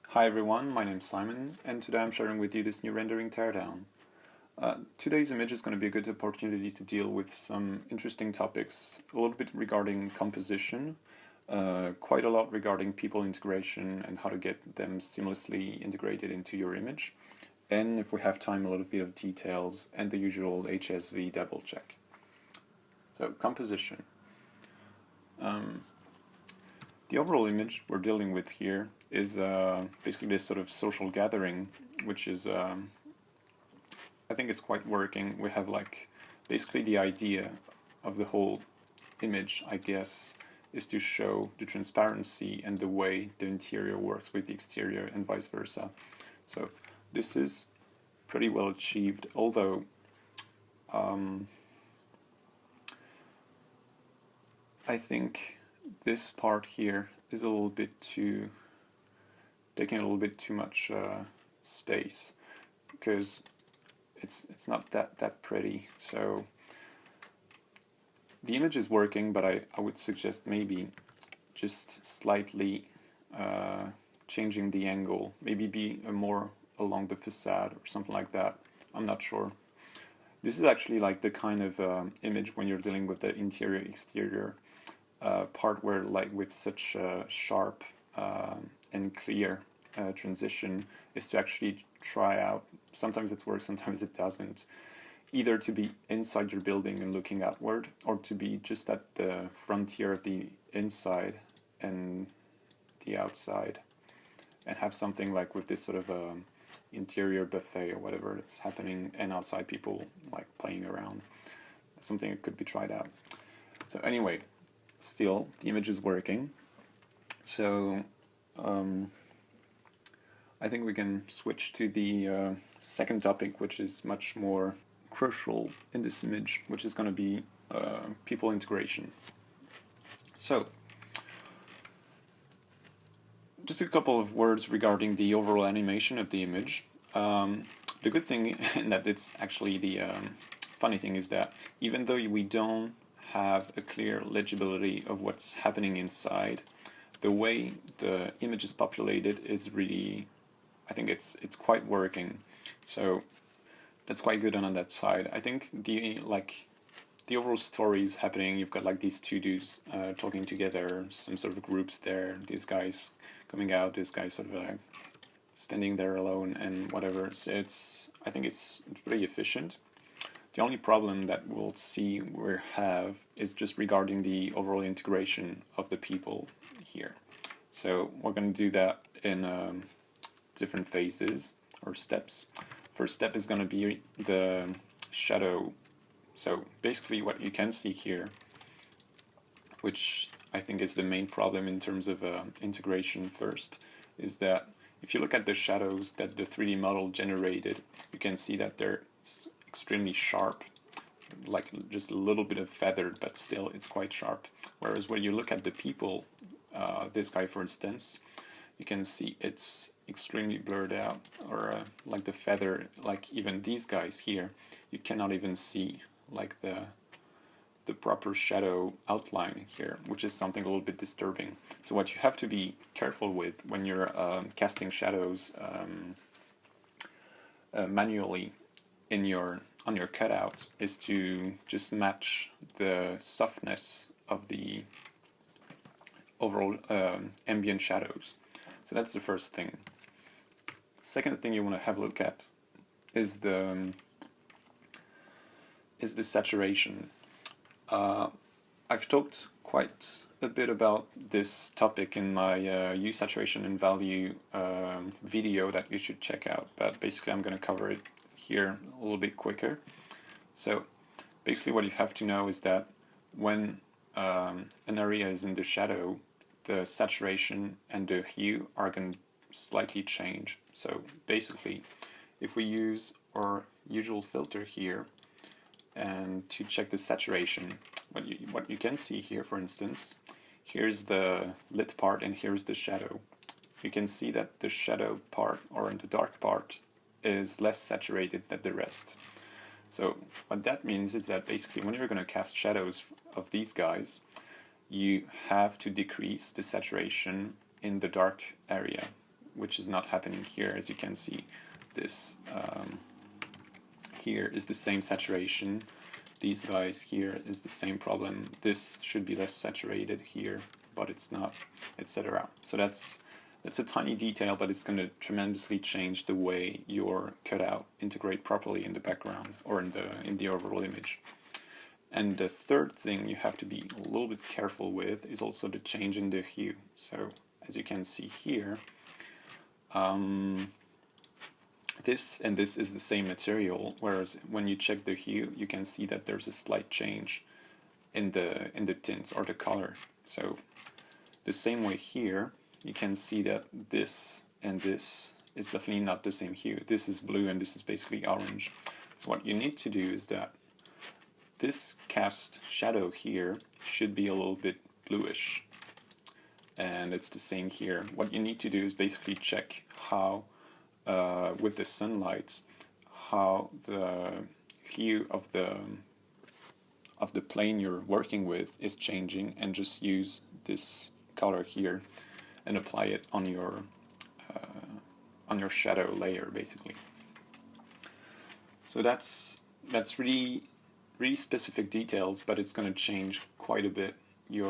Hi everyone, my name's Simon, and today I'm sharing with you this new rendering Teardown. Today's image is going to be a good opportunity to deal with some interesting topics, a little bit regarding composition, quite a lot regarding people integration and how to get them seamlessly integrated into your image, and if we have time, a little bit of details and the usual HSV double check. So, composition. The overall image we're dealing with here is basically this sort of social gathering, which is, I think it's quite working. We have like, basically the idea of the whole image, I guess, is to show the transparency and the way the interior works with the exterior and vice versa. So this is pretty well achieved, although I think this part here is a little bit too, taking a little bit too much space, because it's not that pretty. So the image is working, but I would suggest maybe just slightly changing the angle, maybe be more along the facade or something like that. I'm not sure. This is actually like the kind of image when you're dealing with the interior exterior part where, like, with such a sharp and clear transition, is to actually try out. Sometimes it works, sometimes it doesn't. Either to be inside your building and looking outward, or to be just at the frontier of the inside and the outside, and have something like with this sort of interior buffet or whatever that's happening, and outside people like playing around. Something that could be tried out. So anyway, still the image is working. So I think we can switch to the second topic, which is much more crucial in this image, which is going to be people integration. So just a couple of words regarding the overall animation of the image. The good thing, and that it's actually the funny thing, is that even though we don't have a clear legibility of what's happening inside, the way the image is populated is really, I think it's quite working. So that's quite good on that side. I think the overall story is happening. You've got like these two dudes talking together, some sort of groups there, these guys coming out, this guy sort of like standing there alone and whatever. So I think it's pretty efficient. The only problem that we'll have is just regarding the overall integration of the people here. So we're going to do that in different phases or steps. First step is going to be the shadow. So basically what you can see here, which I think is the main problem in terms of integration first, is that if you look at the shadows that the 3D model generated, you can see that they're extremely sharp, like just a little bit of feathered, but still it's quite sharp. Whereas when you look at the people, this guy for instance, you can see it's extremely blurred out, or like the feather, like even these guys here, you cannot even see like the proper shadow outline here, which is something a little bit disturbing. So what you have to be careful with when you're casting shadows manually on your cutouts is to just match the softness of the overall ambient shadows. So that's the first thing. Second thing you want to have a look at is the saturation. I've talked quite a bit about this topic in my use saturation and value video that you should check out, but basically I'm going to cover it here a little bit quicker. So basically what you have to know is that when an area is in the shadow, the saturation and the hue are going to slightly change. So basically, if we use our usual filter here and to check the saturation, what you can see here, for instance, here's the lit part and here's the shadow. You can see that the shadow part, or the dark part, is less saturated than the rest. So what that means is that basically when you're going to cast shadows of these guys, you have to decrease the saturation in the dark area, which is not happening here. As you can see, this here is the same saturation. These guys here is the same problem. This should be less saturated here, but it's not, etc. So that's a tiny detail, but it's going to tremendously change the way your cutout integrate properly in the background or in the overall image. And the third thing you have to be a little bit careful with is also the change in the hue. So as you can see here, this and this is the same material, whereas when you check the hue, you can see that there's a slight change in the tints or the color. So the same way here, you can see that this and this is definitely not the same hue. This is blue and this is basically orange. So what you need to do is that this cast shadow here should be a little bit bluish, and it's the same here. What you need to do is basically check how with the sunlight, how the hue of the plane you're working with is changing, and just use this color here and apply it on your shadow layer, basically. So that's really specific details, but it's going to change quite a bit the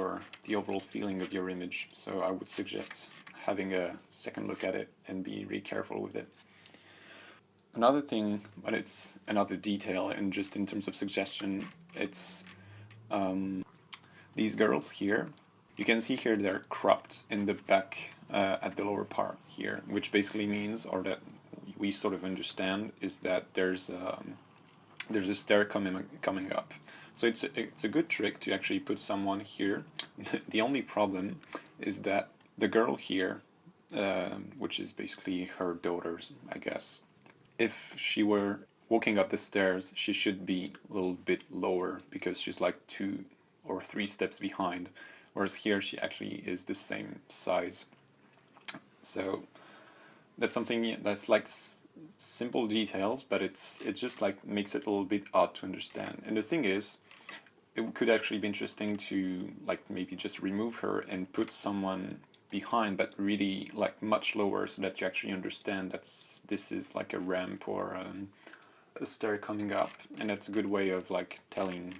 overall feeling of your image. So I would suggest having a second look at it and be really careful with it. Another thing, but it's another detail, and just in terms of suggestion, it's these girls here. You can see here they're cropped in the back at the lower part here, which basically means, or that we sort of understand, is that there's a stair coming up. So it's a good trick to actually put someone here. The only problem is that the girl here, which is basically her daughters, I guess, if she were walking up the stairs, she should be a little bit lower because she's like 2 or 3 steps behind, whereas here she actually is the same size. So that's something that's like simple details, but it just like makes it a little bit odd to understand. And the thing is, it could actually be interesting to like maybe just remove her and put someone behind, but really like much lower, so that you actually understand that this is like a ramp or a stair coming up, and that's a good way of like telling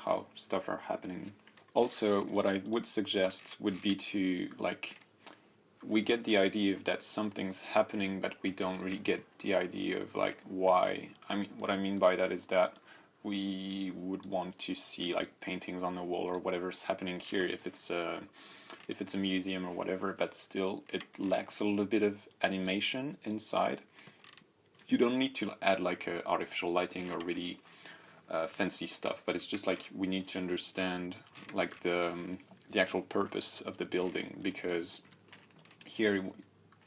how stuff are happening. Also, what I would suggest would be to like, we get the idea that something's happening, but we don't really get the idea of like why. I mean, what I mean by that is that we would want to see like paintings on the wall or whatever's happening here if it's a museum or whatever, but still it lacks a little bit of animation inside. You don't need to add like artificial lighting or really fancy stuff, but it's just like we need to understand like the actual purpose of the building, because here,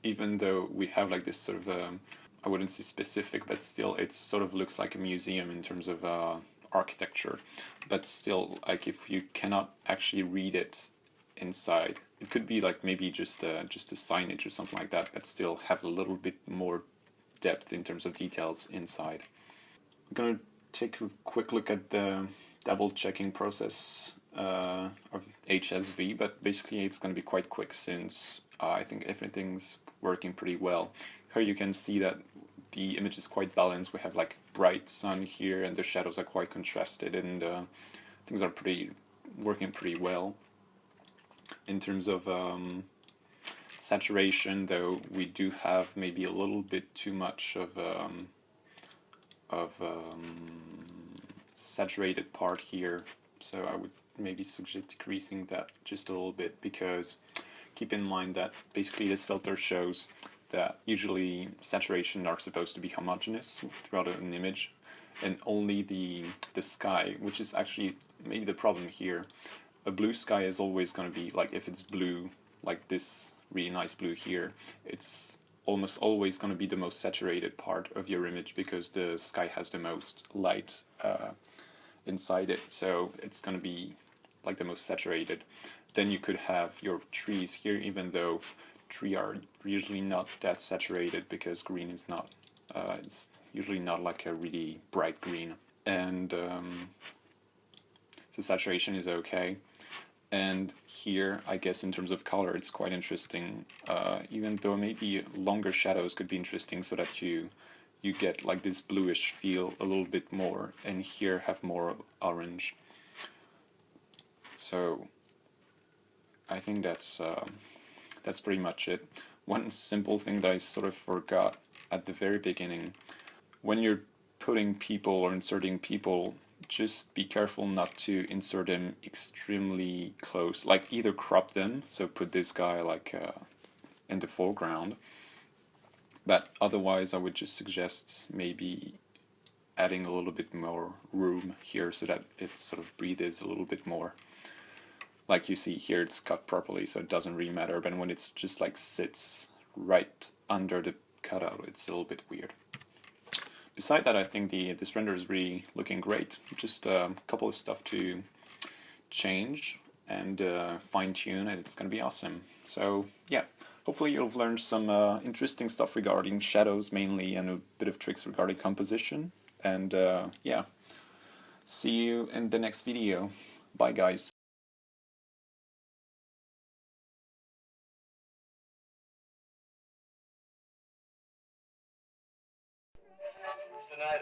even though we have like this sort of I wouldn't say specific, but still it sort of looks like a museum in terms of architecture, but still, like, if you cannot actually read it inside, it could be like maybe just a signage or something like that, but still have a little bit more depth in terms of details inside. I'm gonna take a quick look at the double checking process of HSV, but basically it's going to be quite quick since I think everything's working pretty well. Here you can see that the image is quite balanced. We have like bright sun here, and the shadows are quite contrasted, and things are working pretty well. In terms of saturation, though, we do have maybe a little bit too much of saturated part here, so I would maybe suggest decreasing that just a little bit, because keep in mind that basically this filter shows that usually saturation are supposed to be homogeneous throughout an image, and only the sky, which is actually maybe the problem here. A blue sky is always going to be, like, if it's blue, like this really nice blue here, it's almost always going to be the most saturated part of your image, because the sky has the most light inside it, so it's going to be like the most saturated. Then you could have your trees here, even though trees are usually not that saturated, because green is not, it's usually not like a really bright green. And the saturation is okay. And here, I guess in terms of color, it's quite interesting, even though maybe longer shadows could be interesting so that you get like this bluish feel a little bit more, and here have more orange. So I think that's pretty much it. One simple thing that I sort of forgot at the very beginning, when you're putting people or inserting people, just be careful not to insert them extremely close. Like either crop them, so put this guy like in the foreground, but otherwise I would just suggest maybe adding a little bit more room here so that it sort of breathes a little bit more. Like you see here, it's cut properly, so it doesn't really matter, but when it's just like sits right under the cutout, it's a little bit weird. Beside that, I think this render is really looking great. Just a couple of stuff to change and fine-tune, and it's going to be awesome. So yeah, hopefully you've learned some interesting stuff regarding shadows mainly, and a bit of tricks regarding composition. And yeah, see you in the next video. Bye guys. Tonight,